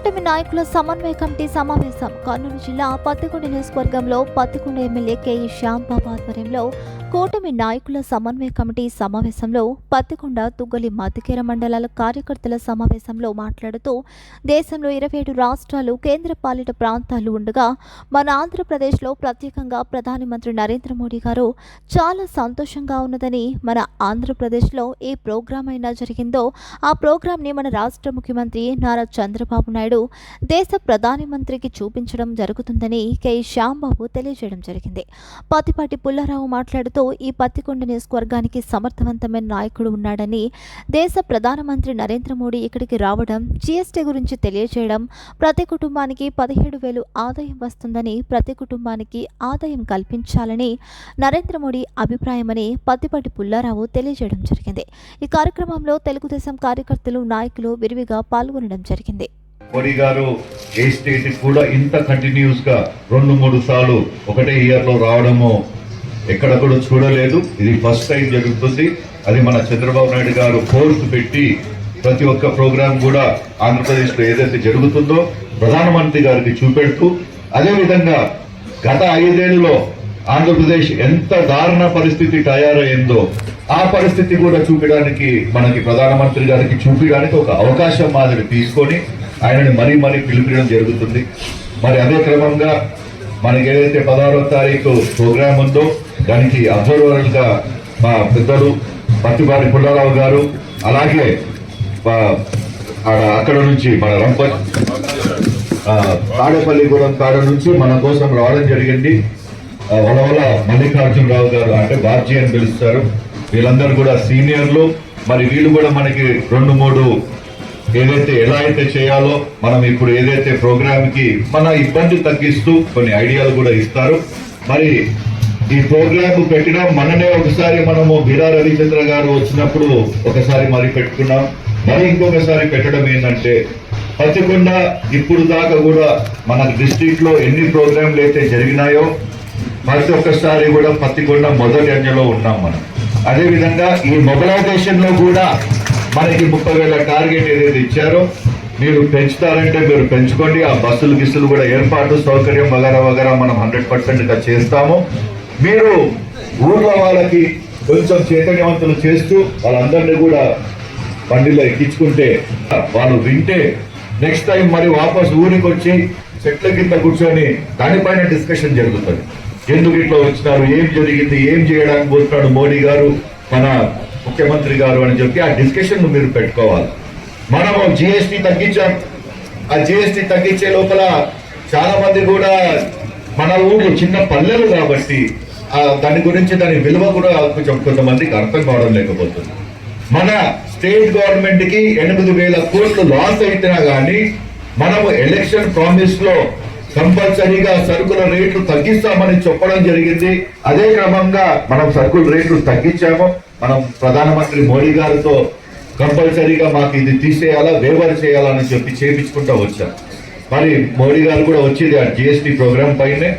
కూటమి నాయకుల సమన్వయ కమిటీ సమావేశం కర్నూలు జిల్లా పత్తికొండ నియోజకవర్గంలో పత్తికొండ ఎమ్మెల్యే కేఈ శ్యాంబాబు ఆధ్వర్యంలో కూటమి నాయకుల సమన్వయ కమిటీ సమావేశంలో పత్తికొండ తుగ్గలి మధ్యకేర మండలాల కార్యకర్తల సమావేశంలో మాట్లాడుతూ దేశంలో 27 రాష్ట్రాలు కేంద్రపాలిత ప్రాంతాలు ఉండగా మన ఆంధ్రప్రదేశ్లో ప్రత్యేకంగా ప్రధానమంత్రి నరేంద్ర మోడీ గారు చాలా సంతోషంగా ఉన్నదని, మన ఆంధ్రప్రదేశ్లో ఏ ప్రోగ్రాం అయినా జరిగిందో ఆ ప్రోగ్రాంని మన రాష్ట్ర ముఖ్యమంత్రి నారా చంద్రబాబు నాయుడు దేశ ప్రధానమంత్రికి చూపించడం జరుగుతుందని కేఈ శ్యాంబాబు తెలియజేయడం జరిగింది. పత్తిపాటి పుల్లారావు మాట్లాడుతూ ఈ పత్తికొండ నియోజకవర్గానికి సమర్థవంతమైన నాయకుడు ఉన్నాడని, దేశ ప్రధానమంత్రి నరేంద్ర మోడీ ఇక్కడికి రావడం, జీఎస్టీ గురించి తెలియజేయడం, ప్రతి కుటుంబానికి 17,000 ఆదాయం వస్తుందని, ప్రతి కుటుంబానికి ఆదాయం కల్పించాలని నరేంద్ర మోడీ అభిప్రాయమని పత్తిపాటి పుల్లారావు తెలియజేయడం జరిగింది. ఈ కార్యక్రమంలో తెలుగుదేశం కార్యకర్తలు, నాయకులు విరివిగా పాల్గొనడం జరిగింది. మోడీ గారు ఏ స్టేట్ కూడా ఇంత కంటిన్యూస్ గా 2-3 సార్లు ఒకటే ఇయర్ లో రావడము ఎక్కడ కూడా చూడలేదు. ఇది ఫస్ట్ టైం జరుగుతుంది. అది మన చంద్రబాబు నాయుడు గారు ఫోర్స్ పెట్టి ప్రతి ఒక్క ప్రోగ్రాం కూడా ఆంధ్రప్రదేశ్ లో ఏదైతే జరుగుతుందో ప్రధానమంత్రి గారికి చూపెడుతూ, అదేవిధంగా గత 5 ఏళ్లలో ఆంధ్రప్రదేశ్ ఎంత దారుణ పరిస్థితి తయారైందో ఆ పరిస్థితి కూడా చూపించడానికి, మనకి ప్రధానమంత్రి గారికి చూపించడానికి ఒక అవకాశం మాదిరి తీసుకొని ఆయనని మరీ పిలిపించడం జరుగుతుంది. మరి అదే క్రమంగా మనకి ఏదైతే 16వ తారీఖు ప్రోగ్రాం ఉందో దానికి అబ్జర్వర్ గా మా పెద్దలు పత్తిపాటి పుల్లారావు గారు, అలాగే అక్కడ నుంచి మన తాడేపల్లిగూడెం కాడ నుంచి మన కోసం రావడం జరిగింది. వలవల మల్లికార్జునరావు గారు, అంటే బాబ్జీ అని పిలుస్తారు. వీళ్ళందరూ కూడా సీనియర్లు. మరి వీళ్ళు కూడా మనకి 2-3 ఏదైతే ఎలా అయితే చేయాలో మనం ఇప్పుడు ఏదైతే ప్రోగ్రామ్ కి మన ఇబ్బంది తగ్గిస్తూ కొన్ని ఐడియాలు కూడా ఇస్తారు. మరి ఈ ప్రోగ్రామ్ పెట్టినా మననే ఒకసారి మనము బిరా రవిచంద్ర గారు వచ్చినప్పుడు ఒకసారి మరి పెట్టుకున్నాం. మరి ఇంకొకసారి పెట్టడం ఏంటంటే పత్తికొండ ఇప్పుడు దాకా కూడా మన డిస్ట్రిక్ట్ లో ఎన్ని ప్రోగ్రాంలు అయితే జరిగినాయో ప్రతి ఒక్కసారి కూడా పత్తికొండ మొదటి అంజలో ఉన్నాం మనం. అదేవిధంగా ఈ మొబిలైజేషన్ లో కూడా మనకి 30,000 టార్గెట్ ఏదైతే ఇచ్చారో మీరు పెంచుతారంటే మీరు పెంచుకోండి. ఆ బస్సులు గిస్సులు కూడా ఏర్పాటు సౌకర్యం వగరా మనం 100% చేస్తాము. మీరు ఊర్లో వాళ్ళకి కొంచెం చైతన్యవంతులు చేస్తూ వాళ్ళందరినీ కూడా బండిలో ఎక్కించుకుంటే వాళ్ళు వింటే నెక్స్ట్ టైం మరి వాపస్ ఊరికి వచ్చి చెట్ల కింద కూర్చొని దానిపైన డిస్కషన్ జరుగుతుంది. ఎందుకు ఇట్లా వచ్చినారు, ఏం జరిగింది, ఏం చేయడానికి పోతున్నాడు మోడీ గారు, మన ముఖ్యమంత్రి గారు అని చెప్పి ఆ డిస్కషన్ మీరు పెట్టుకోవాలి. మనము జిఎస్టీ తగ్గించాం. ఆ జిఎస్టీ తగ్గించే లోపల చాలా మంది కూడా మన ఊరు చిన్న పల్లెలు కాబట్టి దాని గురించి దాని విలువ కూడా కొంచెం కొంతమందికి అర్థం కావడం లేకపోతుంది. మన స్టేట్ గవర్నమెంట్ కి 8,000 కోట్లు లాస్ అయితేనా కానీ మనము ఎలక్షన్ ప్రామిస్ లో కంపల్సరీగా సరుకుల రేట్లు తగ్గిస్తామని చెప్పడం జరిగింది. అదే క్రమంగా మనం సరుకుల రేట్లు తగ్గించాము. మనం ప్రధానమంత్రి మోడీ గారితో కంపల్సరీగా మాకు ఇది తీసేయాలా, వేవర్ చేయాలని చెప్పి చేయించుకుంటూ వచ్చాం. మరి మోడీ గారు కూడా వచ్చేది ఆ జిఎస్టీ ప్రోగ్రాం పైనే,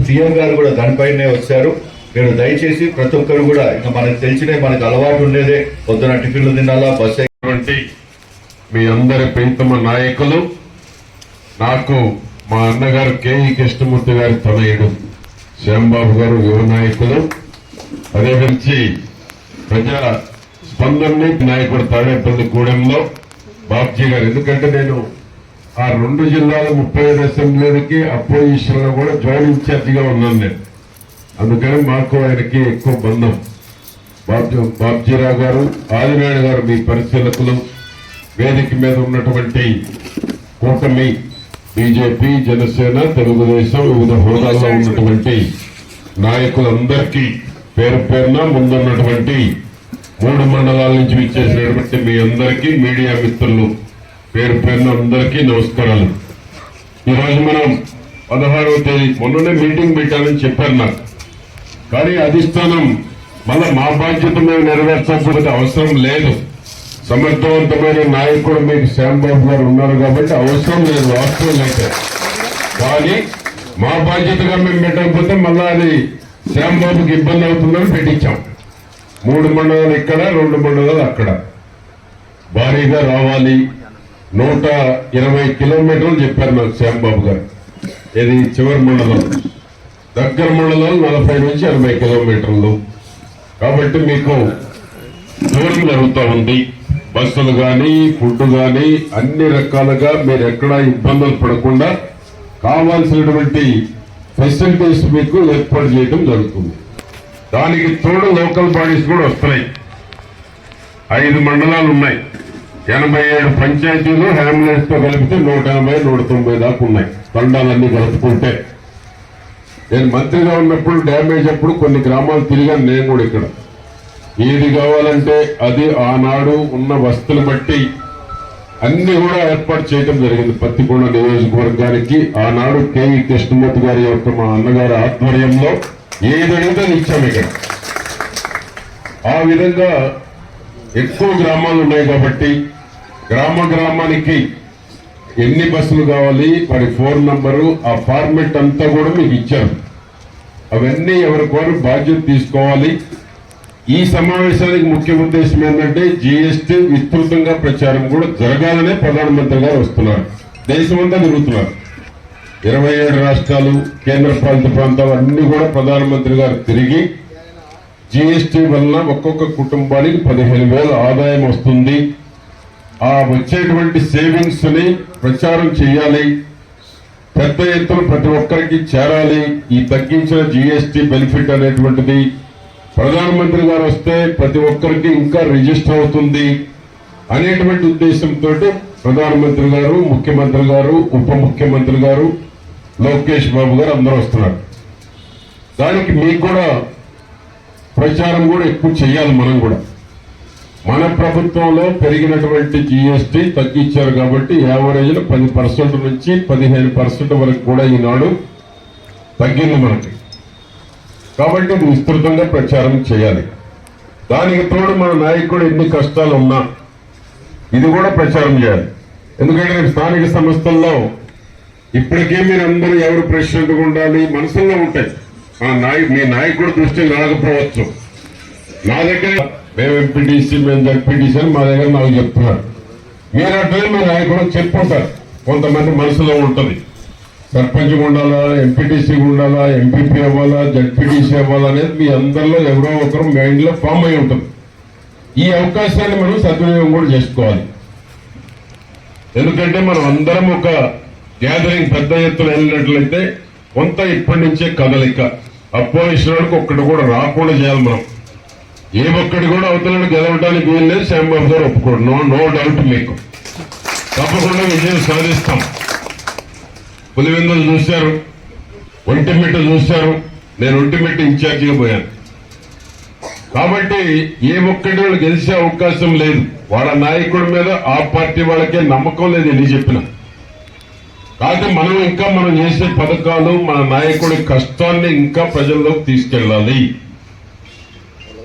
సీఎం గారు కూడా దానిపైనే వచ్చారు. మీరు దయచేసి ప్రతి ఒక్కరు కూడా ఇంకా మనకు తెలిసిన మనకు అలవాటు ఉండేదే పొద్దున టిఫిన్లు తినాలా, బస్ అయ్యేటువంటి మీ అందరి ప్రీతమ నాయకులు, నాకు మా అన్నగారు కేఈ కృష్ణమూర్తి గారి తనయుడు శ్యాంబాబు గారు యువ నాయకులు, అదే నుంచి ప్రజా స్పందనని నాయకుడు తాడేపల్లి గూడెంలో బాబ్జీ గారు. ఎందుకంటే నేను ఆ 2 జిల్లాల 35 అసెంబ్లీలకి అపోజిషన్ లో కూడా జాయింట్ ఇన్ఛార్జిగా ఉన్నాను నేను. అందుకని మాకు ఆయనకి ఎక్కువ బంధం. బాబ్జీరావు గారు, ఆదినాయుడు గారు మీ పరిశీలకులు, వేదిక మీద ఉన్నటువంటి కూటమి బీజేపీ, జనసేన, తెలుగుదేశం వివిధ హోదాల్లో ఉన్నటువంటి నాయకులందరికీ పేరు పేరున ముందున్నటువంటి 3 మండలాల నుంచి విచ్చేసినటువంటి మీ అందరికీ, మీడియా మిత్రులు పేరు పేరున అందరికీ నమస్కారాలు. ఈరోజు మనం 16వ తేదీ మొన్ననే మీటింగ్ పెట్టాలని చెప్పారు నాకు. కానీ అధిష్టానం మళ్ళా మా బాధ్యత మేము నెరవేర్చకపోతే అవసరం లేదు, సమర్థవంతమైన నాయకుడు మీకు శ్యాంబాబు గారు ఉన్నారు కాబట్టి అవసరం లేదు వాస్తవం అయితే. కానీ మా బాధ్యతగా మేము పెట్టకపోతే మళ్ళా అది శ్యాంబాబుకి ఇబ్బంది అవుతుందని పెట్టించాం. 3 మండలాలు ఇక్కడ, 2 మండలాలు అక్కడ. భారీగా రావాలి, 120 కిలోమీటర్లు చెప్పారు నాకు శ్యాంబాబు గారు. ఇది చివరి మండలం, దగ్గర మండలం 40 నుంచి 80 కిలోమీటర్లు. కాబట్టి మీకు దూరం జరుగుతూ ఉంది. బస్సులు కానీ, ఫుడ్ కానీ అన్ని రకాలుగా మీరు ఎక్కడా ఇబ్బందులు పడకుండా కావాల్సినటువంటి ఫెసిలిటీస్ మీకు ఏర్పాటు చేయడం జరుగుతుంది. దానికి తోడు లోకల్ బాడీస్ కూడా వస్తున్నాయి. 5 మండలాలు ఉన్నాయి, 87 పంచాయతీలు హ్యామ్లెట్స్ తో కలిపితే 180, 190 దాకా ఉన్నాయి. తండాలన్నీ కలుపుకుంటే నేను మంత్రిగా ఉన్నప్పుడు డ్యామేజ్ అప్పుడు కొన్ని గ్రామాలు తిరిగాను నేను కూడా. ఇక్కడ ఏది కావాలంటే అది ఆనాడు ఉన్న వస్తువులు బట్టి అన్ని కూడా ఏర్పాటు చేయడం జరిగింది. పత్తికొండ నియోజకవర్గానికి ఆనాడు కేఈ కృష్ణమూర్తి గారి యొక్క మా అన్నగారి ఆధ్వర్యంలో ఏదైతే ఇచ్చాము. ఇక్కడ ఆ విధంగా ఎక్కువ గ్రామాలు ఉన్నాయి కాబట్టి గ్రామానికి ఎన్ని బస్సులు కావాలి, వారి ఫోన్ నంబరు, ఆ ఫార్మెట్ అంతా కూడా మీకు ఇచ్చారు. అవన్నీ ఎవరికోరు బాధ్యత తీసుకోవాలి. ఈ సమావేశానికి ముఖ్య ఉద్దేశం ఏంటంటే జీఎస్టీ విస్తృతంగా ప్రచారం కూడా జరగాలనే ప్రధానమంత్రి గారు వస్తున్నారు. దేశమంతా తిరుగుతున్నారు. 27 రాష్ట్రాలు, కేంద్ర పాలిత ప్రాంతాలు అన్ని కూడా ప్రధానమంత్రి గారు తిరిగి జీఎస్టీ వలన ఒక్కొక్క కుటుంబానికి 15,000 ఆదాయం వస్తుంది, ఆ వచ్చేటువంటి సేవింగ్స్ ని ప్రచారం చేయాలి, పెద్ద ఎత్తున ప్రతి ఒక్కరికి చేరాలి. ఈ తగ్గించిన జీఎస్టీ బెనిఫిట్ అనేటువంటిది ప్రధానమంత్రి గారు వస్తే ప్రతి ఒక్కరికి ఇంకా రిజిస్టర్ అవుతుంది అనేటువంటి ఉద్దేశంతో ప్రధానమంత్రి గారు, ముఖ్యమంత్రి గారు, ఉప ముఖ్యమంత్రి గారు, లోకేష్ బాబు గారు అందరూ వస్తున్నారు. దానికి మీకు కూడా ప్రచారం కూడా ఎక్కువ చేయాలి. మనం కూడా మన ప్రభుత్వంలో పెరిగినటువంటి జీఎస్టీ తగ్గించారు కాబట్టి యావరేజ్ 10% నుంచి 15% వరకు కూడా ఈనాడు తగ్గింది మనకి. కాబట్టి ఇది విస్తృతంగా ప్రచారం చేయాలి. దానికి తోడు మన నాయకుడు ఎన్ని కష్టాలు ఉన్నా ఇది కూడా ప్రచారం చేయాలి. ఎందుకంటే స్థానిక సంస్థల్లో ఇప్పటికే మీరు అందరూ ఎవరు ప్రెసిడెంట్గా ఉండాలి మనసుల్లో ఉంటాయి. మీ నాయకుడు దృష్టి రాకపోవచ్చు. నా దగ్గర మేము ఎంపీటీసీ, మేము జడ్పీటీసీ అని మా దగ్గర నాకు చెప్తున్నారు. మీరు అట్లనే మీ నాయకుడు చెప్పుకుంటారు. కొంతమంది మనసులో ఉంటుంది, సర్పంచ్ ఉండాలా, ఎంపీటీసీ ఉండాలా, ఎంపీపీ అవ్వాలా, జడ్పీటీసీ అవ్వాలా అనేది మీ అందరిలో ఎవరో ఒకరు మైండ్ లో ఫామ్ అయి ఉంటుంది. ఈ అవకాశాన్ని మనం సద్వినియోగం కూడా చేసుకోవాలి. ఎందుకంటే మనం అందరం ఒక గ్యాదరింగ్ పెద్ద ఎత్తున వెళ్ళినట్లయితే కొంత ఇప్పటి నుంచే కదలిక, అపోజిషన్ ఒక్కటి కూడా రాకుండా చేయాలి. మనం ఏ ఒక్కటి కూడా అవతలను గెలవడానికి వీలు లేదు. శ్యాంబాబు గారు ఒప్పుకోడు, నో డౌట్. మీకు తప్పకుండా విజయం సాధిస్తాం. పులివెందులు చూశారు, ఒంటిమిట్ట చూశారు. నేను ఒంటిమిట్ట ఇన్ఛార్జిగా పోయాను కాబట్టి ఏ ఒక్కటి వాళ్ళు గెలిచే అవకాశం లేదు. వాళ్ళ నాయకుడి మీద ఆ పార్టీ వాళ్ళకే నమ్మకం లేదు ఎన్ని చెప్పినా. కాబట్టి మనం చేసే పథకాలు, మన నాయకుడి కష్టాన్ని ఇంకా ప్రజల్లోకి తీసుకెళ్ళాలి.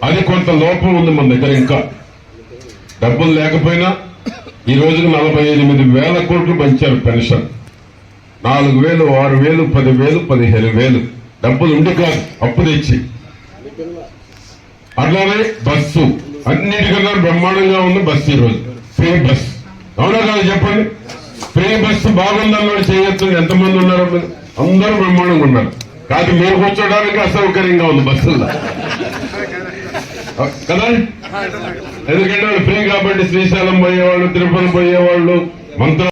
అది కొంత లోపం ఉంది మన దగ్గర. ఇంకా డబ్బులు లేకపోయినా ఈ రోజుకు 48,000 కోట్లు పంచారు పెన్షన్. 4,000, 6,000, 10,000, 15,000 డబ్బులు ఉండి కాదు, అప్పు తెచ్చి. అట్లానే బస్సు అన్నిటికన్నా బ్రహ్మాండంగా ఉంది బస్సు. ఈరోజు ఫ్రీ బస్, అవునా కాదు చెప్పండి? ఫ్రీ బస్సు బాగుందన్నాడు చేయొచ్చు. ఎంతమంది ఉన్నారు? అందరూ బ్రహ్మాండంగా ఉన్నారు. కాదు మీరు కూర్చోడానికి అసౌకర్యంగా ఉంది బస్సుల్లో కదా. ఎందుకంటే వాళ్ళు ఫ్రీ కాబట్టి శ్రీశైలం పోయేవాళ్ళు, తిరుపతి పోయేవాళ్ళు, మంత్ర